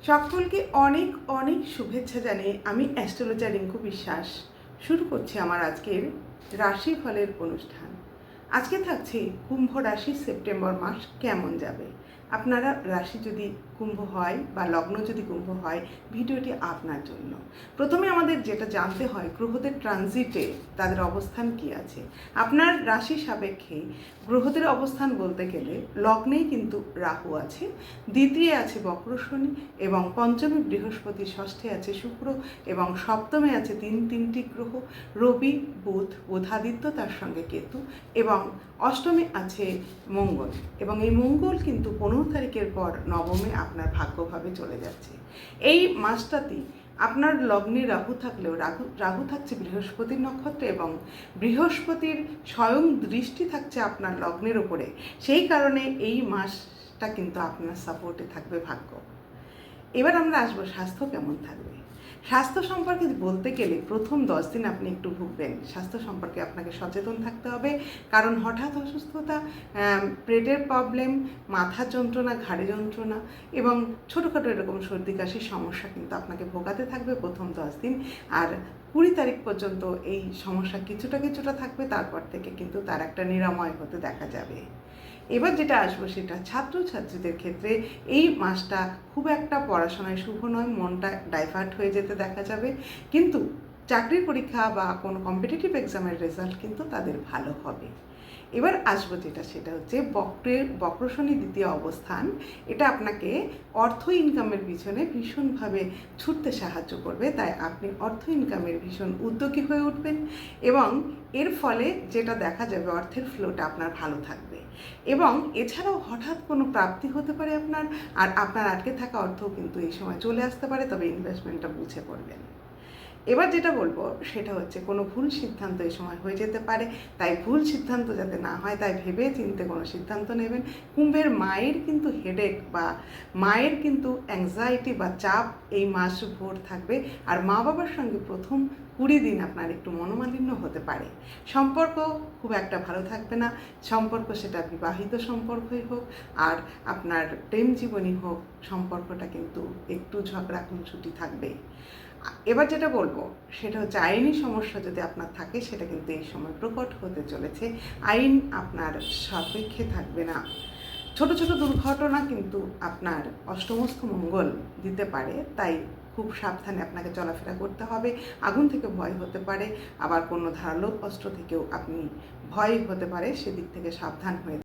সকলকে অনেক অনেক শুভেচ্ছা জানিয়ে আমি অ্যাস্ট্রোলজার রিঙ্কু বিশ্বাস শুরু করছি আমার আজকের রাশিফলের অনুষ্ঠান। আজকে থাকছে কুম্ভ রাশি সেপ্টেম্বর মাস কেমন যাবে। আপনারা রাশি যদি কুম্ভ হয় বা লগ্ন যদি কুম্ভ হয়, ভিডিওটি আপনার জন্য। প্রথমে আমাদের যেটা জানতে হয়, গ্রহদের ট্রানজিটে তাদের অবস্থান কি আছে। আপনার রাশি সাপেক্ষে গ্রহদের অবস্থান বলতে গেলে লগ্নেই কিন্তু রাহু আছে, দ্বিতীয় আছে বক্র শনি এবং পঞ্চমী বৃহস্পতি, ষষ্ঠে আছে শুক্র এবং সপ্তমে আছে তিনটি গ্রহ রবি, বুধ, বুধাদিত্য, তার সঙ্গে কেতু এবং অষ্টমে আছে মঙ্গল। এবং এই মঙ্গল কিন্তু 15 তারিখের পর নবমে আপনার ভাগ্যভাবে চলে যাচ্ছে। এই মাসটাতেই আপনার লগ্নে রাহু থাকলেও রাহু থাকছে বৃহস্পতির নক্ষত্রে এবং বৃহস্পতির স্বয়ং দৃষ্টি থাকছে আপনার লগ্নের ওপরে। সেই কারণে এই মাসটা কিন্তু আপনার সাপোর্টে থাকবে ভাগ্য। এবার আমরা আসবো স্বাস্থ্য কেমন থাকবে। স্বাস্থ্য সম্পর্কে বলতে গেলে প্রথম 10 দিন আপনি একটু ভুগবেন। স্বাস্থ্য সম্পর্কে আপনাকে সচেতন থাকতে হবে, কারণ হঠাৎ অসুস্থতা, পেটের প্রবলেম, মাথা যন্ত্রণা, ঘাড়ে যন্ত্রণা এবং ছোটোখাটো এরকম সর্দি কাশির সমস্যা কিন্তু আপনাকে ভোগাতে থাকবে প্রথম 10 দিন। আর 20 তারিখ পর্যন্ত এই সমস্যা কিছুটা থাকবে, তারপর থেকে কিন্তু তার একটা নিরাময় হতে দেখা যাবে। এবার যেটা আসবো সেটা ছাত্রছাত্রীদের ক্ষেত্রে এই মাসটা খুব একটা পড়াশোনায় শুভ নয়, মনটা ডাইভার্ট হয়ে যেতে দেখা যাবে, কিন্তু চাকরির পরীক্ষা বা কোনো কম্পিটিটিভ এক্সামের রেজাল্ট কিন্তু তাদের ভালো হবে। এবার আসবো যেটা সেটা হচ্ছে বক্র শনি দ্বিতীয় অবস্থান। এটা আপনাকে অর্থ ইনকামের পিছনে ভীষণভাবে ছুটতে সাহায্য করবে, তাই আপনি অর্থ ইনকামের ভীষণ উদ্যোগী হয়ে উঠবেন এবং এর ফলে যেটা দেখা যাবে অর্থের ফ্লোটা আপনার ভালো থাকবে এবং এছাড়াও হঠাৎ কোনো প্রাপ্তি হতে পারে আপনার, আর আপনার আটকে থাকা অর্থও কিন্তু এই সময় চলে আসতে পারে, তবে ইনভেস্টমেন্টটা বুঝে করবেন। এবার যেটা বলবো সেটা হচ্ছে কোনো ভুল সিদ্ধান্ত এই সময় হয়ে যেতে পারে, তাই ভুল সিদ্ধান্ত যাতে না হয় তাই ভেবে চিন্তে কোনো সিদ্ধান্ত নেবেন। কুম্ভের মায়ের কিন্তু হেডেক বা মায়ের কিন্তু অ্যাংজাইটি বা চাপ এই মাস ভোর থাকবে, আর মা বাবার সঙ্গে প্রথম 20 দিন আপনার একটু মনোমালিন্য হতে পারে। সম্পর্ক খুব একটা ভালো থাকবে না, সম্পর্ক সেটা বিবাহিত সম্পর্কই হোক আর আপনার প্রেম জীবনই হোক, সম্পর্কটা কিন্তু একটু ঝগড়া খুনসুটি থাকবে। এবার যেটা বলবো সেটা হচ্ছে আইনি সমস্যা যদি আপনার থাকে সেটা কিন্তু এই সময় প্রকট হতে চলেছে। আইন আপনার সাপেক্ষে থাকবে না। ছোট ছোট দুর্ঘটনা কিন্তু আপনার অষ্টমস্থ মঙ্গল দিতে পারে, তাই খুব সাবধানে আপনাকে চলাফেরা করতে হবে। আগুন থেকে ভয় হতে পারে, আবার কোনো ধারালো অস্ত্র থেকেও আপনি ভয় হতে পারে, সেদিক থেকে সাবধান হয়ে